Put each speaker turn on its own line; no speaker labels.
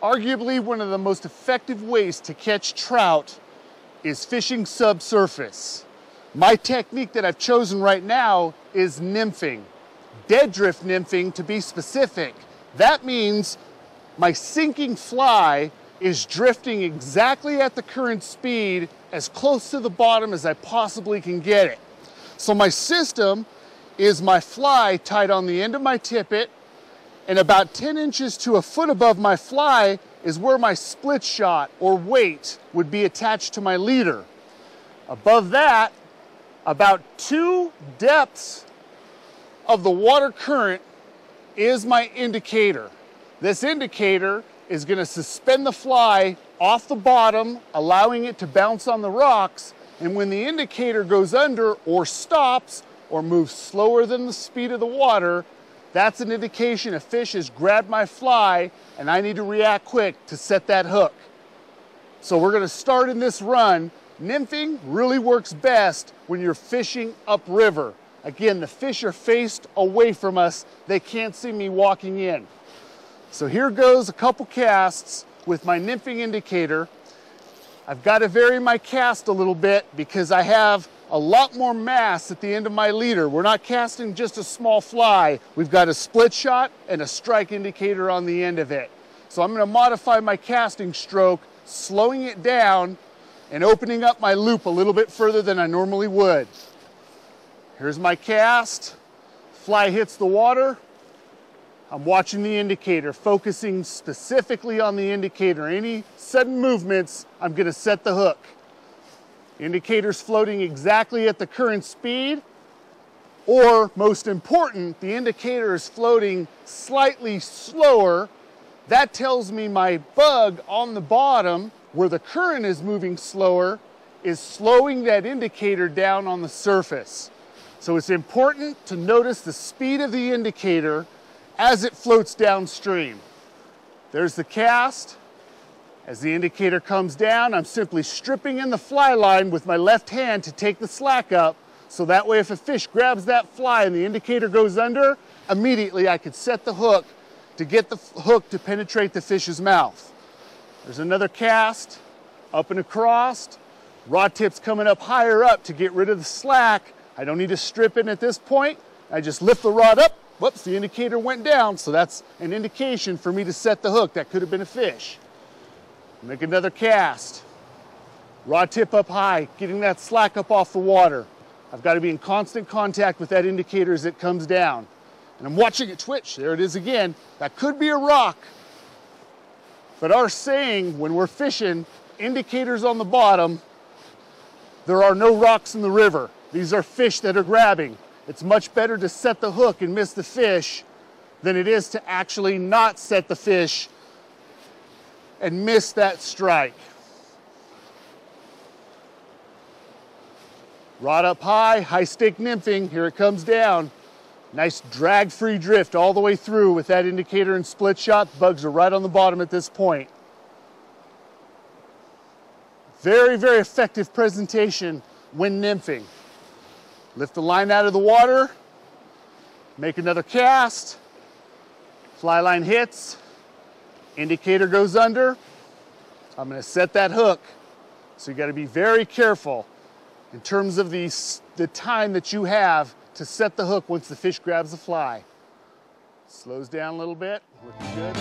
Arguably one of the most effective ways to catch trout is fishing subsurface. My technique that I've chosen right now is nymphing. Dead drift nymphing to be specific. That means my sinking fly is drifting exactly at the current speed as close to the bottom as I possibly can get it. So my system is my fly tied on the end of my tippet, and about 10 inches to a foot above my fly is where my split shot or weight would be attached to my leader. Above that, about 2 depths of the water current is my indicator. This indicator is going to suspend the fly off the bottom, allowing it to bounce on the rocks, and when the indicator goes under or stops or moves slower than the speed of the water, that's an indication a fish has grabbed my fly and I need to react quick to set that hook. So we're going to start in this run. Nymphing really works best when you're fishing upriver. Again, the fish are faced away from us. They can't see me walking in. So here goes a couple casts with my nymphing indicator. I've got to vary my cast a little bit because I have a lot more mass at the end of my leader. We're not casting just a small fly. We've got a split shot and a strike indicator on the end of it. So I'm going to modify my casting stroke, slowing it down and opening up my loop a little bit further than I normally would. Here's my cast. Fly hits the water. I'm watching the indicator, focusing specifically on the indicator. Any sudden movements, I'm going to set the hook. Indicator's floating exactly at the current speed, or most important, the indicator is floating slightly slower. That tells me my bug on the bottom, where the current is moving slower, is slowing that indicator down on the surface. So it's important to notice the speed of the indicator as it floats downstream. There's the cast. As the indicator comes down, I'm simply stripping in the fly line with my left hand to take the slack up, so that way if a fish grabs that fly and the indicator goes under, immediately I could set the hook to get the hook to penetrate the fish's mouth. There's another cast, up and across. Rod tip's coming up higher up to get rid of the slack. I don't need to strip in at this point. I just lift the rod up. Whoops, the indicator went down, so that's an indication for me to set the hook. That could have been a fish. Make another cast. Rod tip up high, getting that slack up off the water. I've got to be in constant contact with that indicator as it comes down. And I'm watching it twitch. There it is again. That could be a rock. But our saying when we're fishing, indicators on the bottom, there are no rocks in the river. These are fish that are grabbing. It's much better to set the hook and miss the fish than it is to actually not set the fish and miss that strike. Rod up high, high stake nymphing. Here it comes down. Nice drag-free drift all the way through with that indicator and split shot. Bugs are right on the bottom at this point. Very, very effective presentation when nymphing. Lift the line out of the water, make another cast, fly line hits, indicator goes under. I'm going to set that hook. So you got to be very careful in terms of the time that you have to set the hook once the fish grabs the fly. Slows down a little bit, looking good.